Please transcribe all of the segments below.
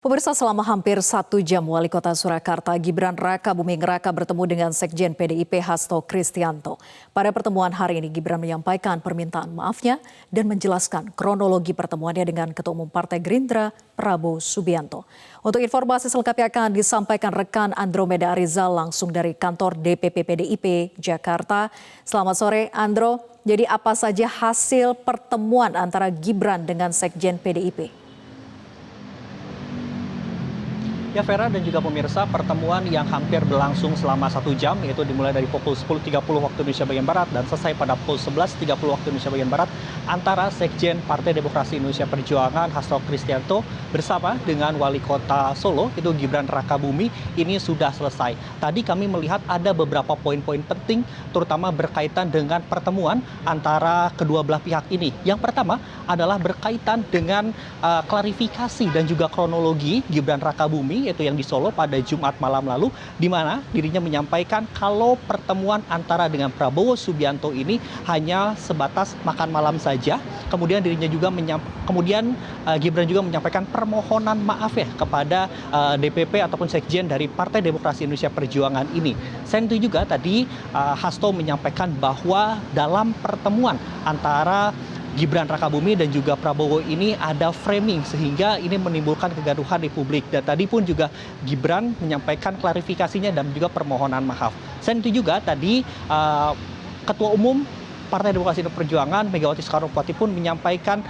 Pemirsa, selama hampir 1 jam Wali Kota Surakarta Gibran Rakabuming Raka bertemu dengan Sekjen PDIP Hasto Kristianto. Pada pertemuan hari ini Gibran menyampaikan permintaan maafnya dan menjelaskan kronologi pertemuannya dengan Ketua Umum Partai Gerindra Prabowo Subianto. Untuk informasi selengkapnya akan disampaikan rekan Andromeda Arizal langsung dari kantor DPP PDIP Jakarta. Selamat sore Andro, jadi apa saja hasil pertemuan antara Gibran dengan Sekjen PDIP? Ya Vera dan juga pemirsa, pertemuan yang hampir berlangsung selama 1 jam, yaitu dimulai dari pukul 10.30 waktu Indonesia bagian Barat dan selesai pada pukul 11.30 waktu Indonesia bagian Barat antara Sekjen Partai Demokrasi Indonesia Perjuangan Hasto Kristianto bersama dengan Wali Kota Solo, itu Gibran Rakabuming, ini sudah selesai. Tadi kami melihat ada beberapa poin-poin penting, terutama berkaitan dengan pertemuan antara kedua belah pihak ini. Yang pertama adalah berkaitan dengan klarifikasi dan juga kronologi Gibran Rakabuming, yaitu yang di Solo pada Jumat malam lalu, di mana dirinya menyampaikan kalau pertemuan antara dengan Prabowo Subianto ini hanya sebatas makan malam saja. Kemudian Gibran juga menyampaikan permohonan maaf ya kepada DPP ataupun Sekjen dari Partai Demokrasi Indonesia Perjuangan ini. Selain itu juga tadi Hasto menyampaikan bahwa dalam pertemuan antara Gibran Rakabuming dan juga Prabowo ini ada framing sehingga ini menimbulkan kegaduhan di publik. Dan tadi pun juga Gibran menyampaikan klarifikasinya dan juga permohonan maaf. Selain itu juga tadi Ketua Umum Partai Demokrasi Indonesia Perjuangan Megawati Soekarnoputri pun menyampaikan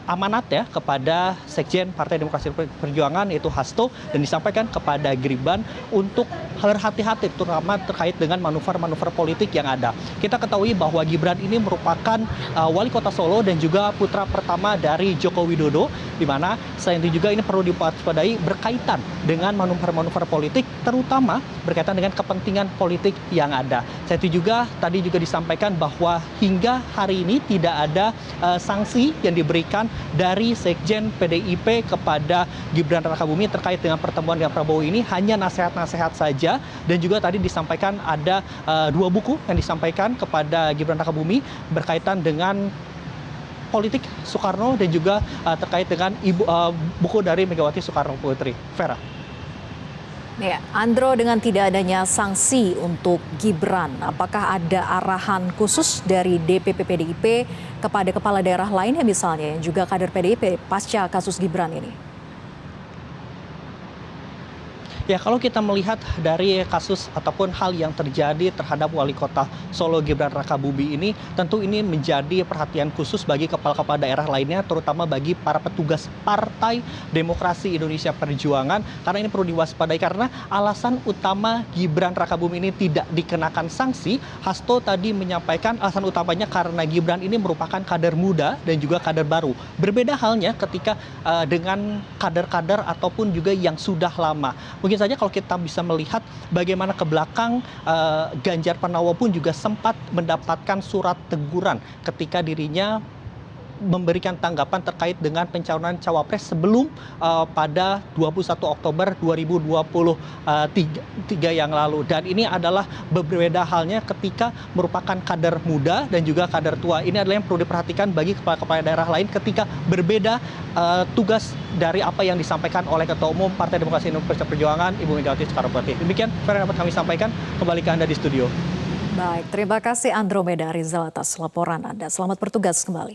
amanat ya kepada Sekjen Partai Demokrasi Perjuangan yaitu Hasto, dan disampaikan kepada Gibran untuk berhati-hati terutama terkait dengan manuver-manuver politik yang ada. Kita ketahui bahwa Gibran ini merupakan Wali Kota Solo dan juga putra pertama dari Joko Widodo, di mana selain itu juga ini perlu diwaspadai berkaitan dengan manuver-manuver politik, terutama berkaitan dengan kepentingan politik yang ada. Selain itu juga tadi juga disampaikan bahwa hingga hari ini tidak ada sanksi yang diberikan dari Sekjen PDIP kepada Gibran Rakabuming terkait dengan pertemuan dengan Prabowo ini, hanya nasihat-nasihat saja. Dan juga tadi disampaikan ada 2 buku yang disampaikan kepada Gibran Rakabuming berkaitan dengan politik Soekarno dan juga terkait dengan buku dari Megawati Soekarnoputri. Vera. Ya, Andro, dengan tidak adanya sanksi untuk Gibran, apakah ada arahan khusus dari DPP PDIP kepada kepala daerah lainnya misalnya yang juga kader PDIP pasca kasus Gibran ini? Ya, kalau kita melihat dari kasus ataupun hal yang terjadi terhadap Wali Kota Solo Gibran Rakabuming ini, tentu ini menjadi perhatian khusus bagi kepala-kepala daerah lainnya, terutama bagi para petugas Partai Demokrasi Indonesia Perjuangan, karena ini perlu diwaspadai karena alasan utama Gibran Rakabuming ini tidak dikenakan sanksi. Hasto tadi menyampaikan alasan utamanya karena Gibran ini merupakan kader muda dan juga kader baru. Berbeda halnya ketika dengan kader-kader ataupun juga yang sudah lama. Mungkin saja kalau kita bisa melihat bagaimana ke belakang, Ganjar Pranowo pun juga sempat mendapatkan surat teguran ketika dirinya memberikan tanggapan terkait dengan pencalonan cawapres sebelum pada 21 Oktober 2023 yang lalu. Dan ini adalah berbeda halnya ketika merupakan kader muda dan juga kader tua. Ini adalah yang perlu diperhatikan bagi kepala-kepala daerah lain ketika berbeda tugas dari apa yang disampaikan oleh Ketua Umum Partai Demokrasi Indonesia Perjuangan Ibu Megawati Soekarnoputri. Demikian yang dapat kami sampaikan. Kembali ke Anda di studio. Baik, terima kasih Andromeda Arizal atas laporan Anda. Selamat bertugas kembali.